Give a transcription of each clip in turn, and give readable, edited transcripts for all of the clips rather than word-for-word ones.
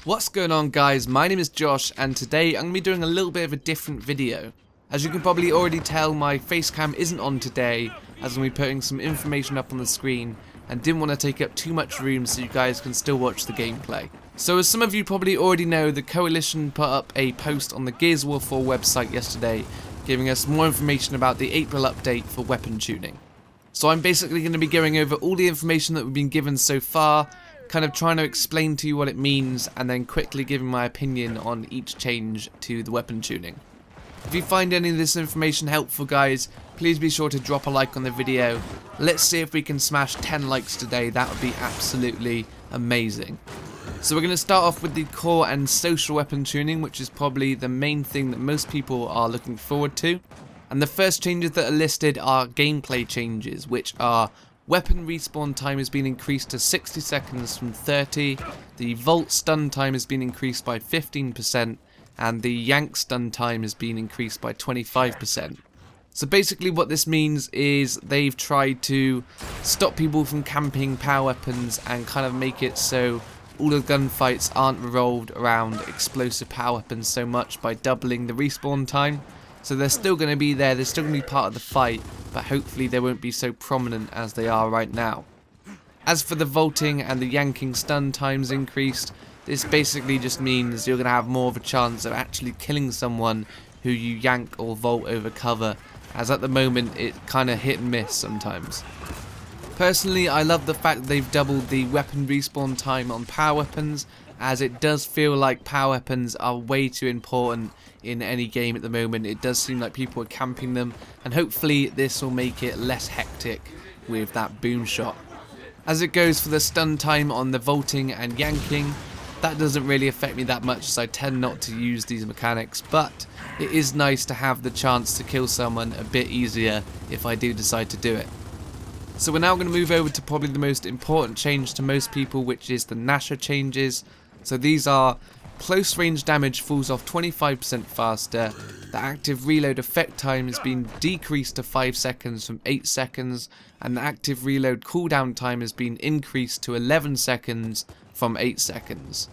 What's going on, guys? My name is Josh, and today I'm going to be doing a little bit of a different video. As you can probably already tell, my face cam isn't on today, as I'm going to be putting some information up on the screen and didn't want to take up too much room so you guys can still watch the gameplay. So as some of you probably already know, the Coalition put up a post on the Gears of War 4 website yesterday giving us more information about the April update for weapon tuning. So I'm basically going to be going over all the information that we've been given so far, kind of trying to explain to you what it means, and then quickly giving my opinion on each change to the weapon tuning. If you find any of this information helpful, guys, please be sure to drop a like on the video. Let's see if we can smash 10 likes today. That would be absolutely amazing. So we're going to start off with the core and social weapon tuning, which is probably the main thing that most people are looking forward to. And the first changes that are listed are gameplay changes, which are weapon respawn time has been increased to 60 seconds from 30, the Volt stun time has been increased by 15%, and the Yank stun time has been increased by 25%. So basically what this means is they've tried to stop people from camping power weapons and kind of make it so all the gunfights aren't revolved around explosive power weapons so much by doubling the respawn time. So they're still going to be there, they're still going to be part of the fight, but hopefully they won't be so prominent as they are right now. As for the vaulting and the yanking stun times increased, this basically just means you're going to have more of a chance of actually killing someone who you yank or vault over cover, as at the moment it kind of hit and miss sometimes. Personally, I love the fact that they've doubled the weapon respawn time on power weapons, as it does feel like power weapons are way too important in any game at the moment. It does seem like people are camping them, and hopefully this will make it less hectic with that boom shot. As it goes for the stun time on the vaulting and yanking, that doesn't really affect me that much, as I tend not to use these mechanics, but it is nice to have the chance to kill someone a bit easier if I do decide to do it. So we're now going to move over to probably the most important change to most people, which is the Gnasher changes. So these are: close range damage falls off 25% faster, the active reload effect time has been decreased to 5 seconds from 8 seconds, and the active reload cooldown time has been increased to 11 seconds from 8 seconds.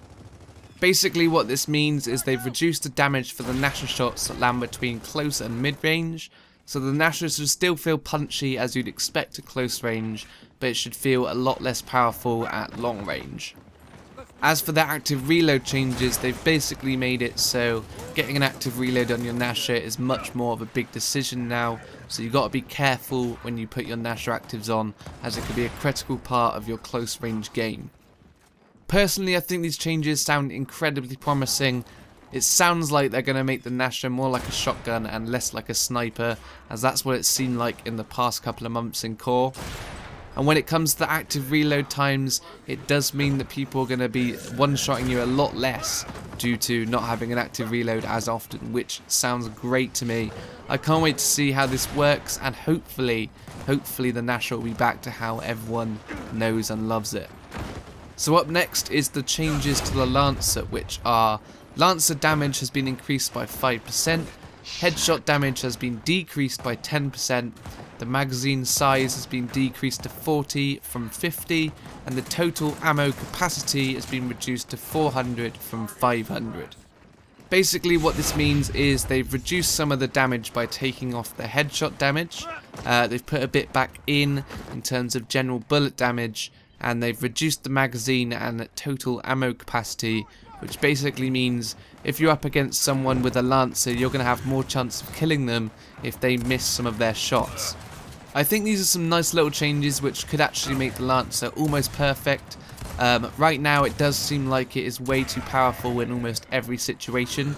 Basically what this means is they've reduced the damage for the Gnasher shots that land between close and mid range, so the Gnashers will still feel punchy as you'd expect at close range, but it should feel a lot less powerful at long range. As for the active reload changes, they've basically made it so getting an active reload on your Gnasher is much more of a big decision now, so you've got to be careful when you put your Gnasher actives on, as it could be a critical part of your close range game. Personally, I think these changes sound incredibly promising. It sounds like they're going to make the Gnasher more like a shotgun and less like a sniper, as that's what it seemed like in the past couple of months in core. And when it comes to the active reload times, it does mean that people are going to be one-shotting you a lot less due to not having an active reload as often, which sounds great to me. I can't wait to see how this works, and hopefully the Gnasher will be back to how everyone knows and loves it. So up next is the changes to the Lancer, which are: Lancer damage has been increased by 5%, headshot damage has been decreased by 10%, the magazine size has been decreased to 40 from 50, and the total ammo capacity has been reduced to 400 from 500. Basically what this means is they've reduced some of the damage by taking off the headshot damage, they've put a bit back in terms of general bullet damage, and they've reduced the magazine and total ammo capacity, which basically means if you're up against someone with a Lancer, you're going to have more chance of killing them if they miss some of their shots. I think these are some nice little changes which could actually make the Lancer almost perfect. Right now it does seem like it is way too powerful in almost every situation.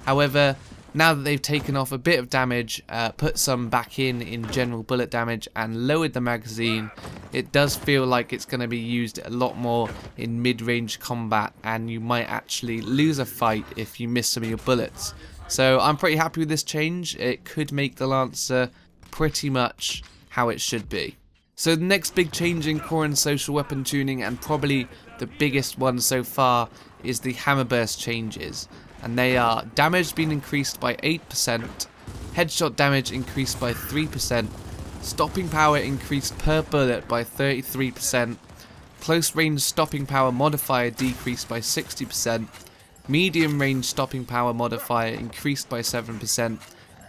However, now that they've taken off a bit of damage, put some back in general bullet damage, and lowered the magazine, it does feel like it's going to be used a lot more in mid-range combat, and you might actually lose a fight if you miss some of your bullets. So I'm pretty happy with this change. It could make the Lancer pretty much how it should be. So the next big change in core and social weapon tuning, and probably the biggest one so far, is the Hammerburst changes. And they are: damage being increased by 8%, headshot damage increased by 3%, stopping power increased per bullet by 33%, close range stopping power modifier decreased by 60%, medium range stopping power modifier increased by 7%,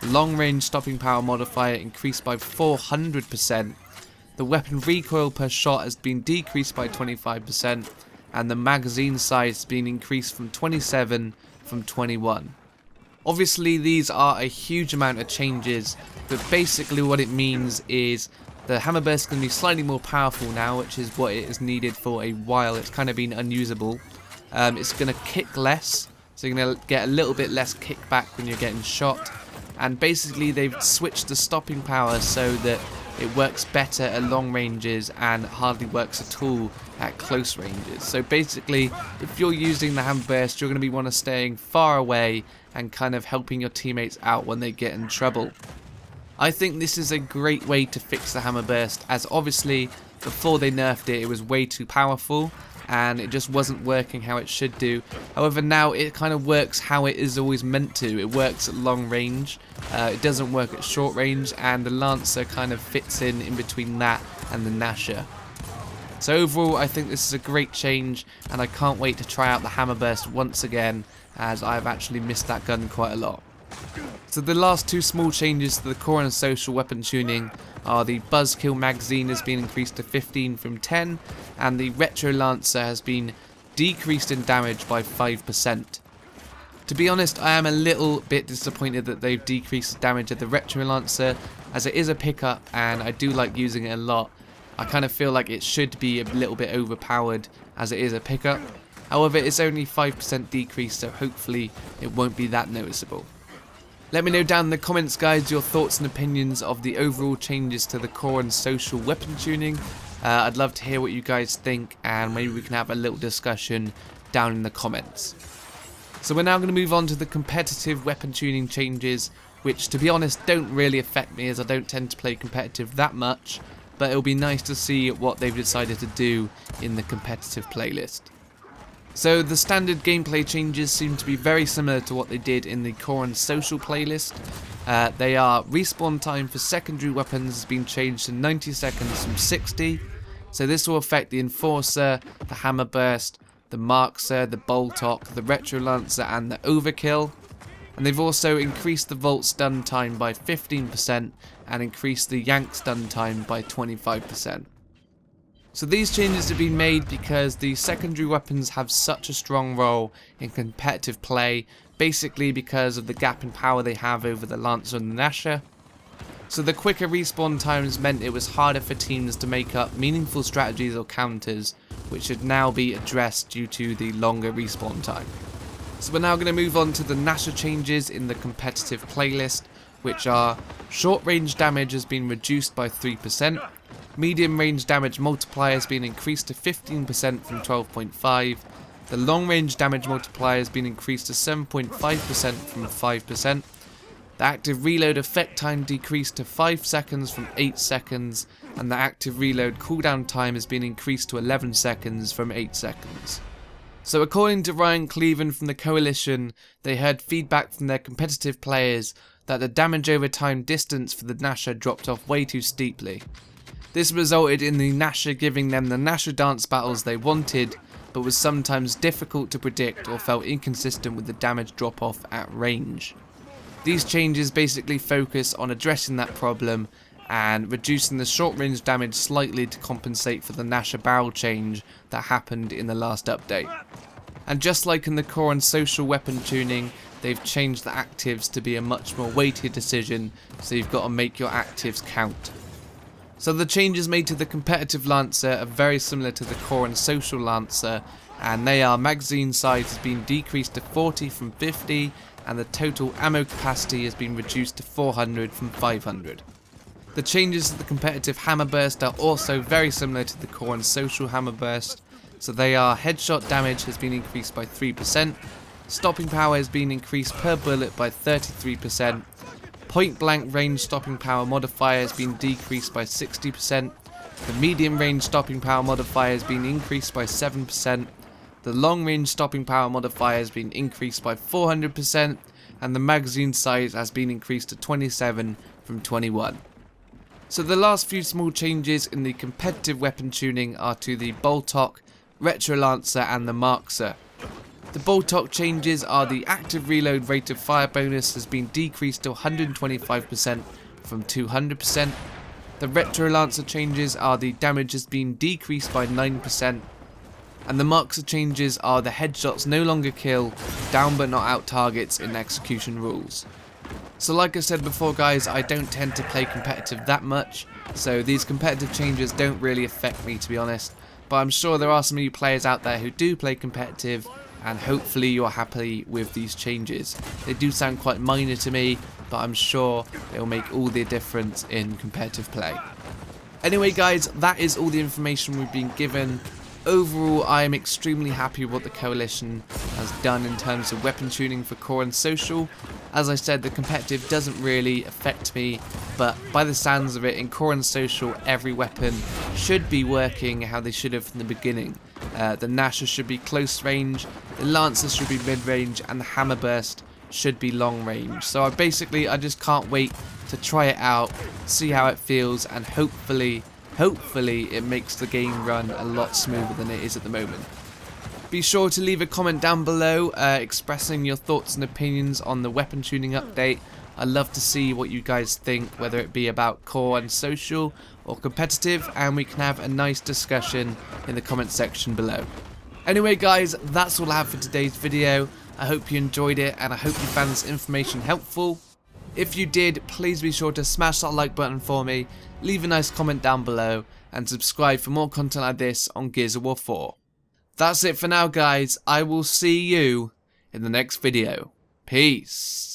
long range stopping power modifier increased by 400%, the weapon recoil per shot has been decreased by 25%, and the magazine size has been increased from 27 from 21. Obviously these are a huge amount of changes, but basically what it means is the Hammerburst is going to be slightly more powerful now, which is what it is needed for a while. It's kind of been unusable. It's going to kick less, so you're going to get a little bit less kickback when you're getting shot. And basically they've switched the stopping power so that it works better at long ranges and hardly works at all at close ranges. So basically, if you're using the Hammerburst, you're going to be want to staying far away and kind of helping your teammates out when they get in trouble. I think this is a great way to fix the Hammerburst, as obviously before they nerfed it, it was way too powerful and it just wasn't working how it should do. However, now it kind of works how it is always meant to. It works at long range, it doesn't work at short range, and the Lancer kind of fits in between that and the Gnasher. So overall, I think this is a great change, and I can't wait to try out the Hammerburst once again, as I've actually missed that gun quite a lot. So the last two small changes to the core and social weapon tuning are the Buzzkill magazine has been increased to 15 from 10, and the Retro Lancer has been decreased in damage by 5%. To be honest, I am a little bit disappointed that they've decreased the damage of the Retro Lancer, as it is a pickup and I do like using it a lot. I kind of feel like it should be a little bit overpowered as it is a pickup. However, it's only 5% decrease, so hopefully it won't be that noticeable. Let me know down in the comments, guys, your thoughts and opinions of the overall changes to the core and social weapon tuning. I'd love to hear what you guys think, and maybe we can have a little discussion down in the comments. So we're now going to move on to the competitive weapon tuning changes, which to be honest don't really affect me, as I don't tend to play competitive that much, but it'll be nice to see what they've decided to do in the competitive playlist. So the standard gameplay changes seem to be very similar to what they did in the core and social playlist. They are respawn time for secondary weapons has been changed to 90 seconds from 60. So this will affect the Enforcer, the Hammerburst, the Markser, the Boltok, the Retro Lancer and the Overkill. And they've also increased the Volt stun time by 15% and increased the Yank stun time by 25%. So these changes have been made because the secondary weapons have such a strong role in competitive play, basically because of the gap in power they have over the Lancer and the Gnasher. So the quicker respawn times meant it was harder for teams to make up meaningful strategies or counters, which should now be addressed due to the longer respawn time. So we're now going to move on to the Gnasher changes in the competitive playlist, which are short range damage has been reduced by 3%, medium range damage multiplier has been increased to 15% from 12.5%, the long range damage multiplier has been increased to 7.5% from 5%, the active reload effect time decreased to 5 seconds from 8 seconds, and the active reload cooldown time has been increased to 11 seconds from 8 seconds. So according to Ryan Cleven from the Coalition, they heard feedback from their competitive players that the damage over time distance for the Gnasher dropped off way too steeply. This resulted in the Gnasher giving them the Gnasher dance battles they wanted, but was sometimes difficult to predict or felt inconsistent with the damage drop off at range. These changes basically focus on addressing that problem and reducing the short range damage slightly to compensate for the Gnasher barrel change that happened in the last update. And just like in the core and social weapon tuning, they've changed the actives to be a much more weighted decision, so you've got to make your actives count. So the changes made to the competitive Lancer are very similar to the core and social Lancer, and they are magazine size has been decreased to 40 from 50, and the total ammo capacity has been reduced to 400 from 500. The changes to the competitive Hammerburst are also very similar to the core and social Hammerburst, so they are headshot damage has been increased by 3%, stopping power has been increased per bullet by 33%, point blank range stopping power modifier has been decreased by 60%, the medium range stopping power modifier has been increased by 7%, the long range stopping power modifier has been increased by 400%, and the magazine size has been increased to 27 from 21. So the last few small changes in the competitive weapon tuning are to the Boltok, Retro Lancer and the Markser. The Boltok changes are the active reload rate of fire bonus has been decreased to 125% from 200%. The Retro Lancer changes are the damage has been decreased by 9%. And the Markser changes are the headshots no longer kill down but not out targets in execution rules. So like I said before guys, I don't tend to play competitive that much, so these competitive changes don't really affect me to be honest, but I'm sure there are some of you players out there who do play competitive and hopefully you're happy with these changes. They do sound quite minor to me, but I'm sure they'll make all the difference in competitive play. Anyway guys, that is all the information we've been given. Overall, I am extremely happy with what the Coalition has done in terms of weapon tuning for core and social. As I said, the competitive doesn't really affect me, but by the sounds of it, in core and social, every weapon should be working how they should have from the beginning. The Gnasher should be close range, the Lancer should be mid range, and the Hammerburst should be long range. So I just can't wait to try it out, see how it feels, and hopefully it makes the game run a lot smoother than it is at the moment. Be sure to leave a comment down below expressing your thoughts and opinions on the weapon tuning update. I'd love to see what you guys think, whether it be about core and social or competitive, and we can have a nice discussion in the comment section below. Anyway guys, that's all I have for today's video. I hope you enjoyed it and I hope you found this information helpful. If you did, please be sure to smash that like button for me, leave a nice comment down below, and subscribe for more content like this on Gears of War 4. That's it for now guys, I will see you in the next video. Peace.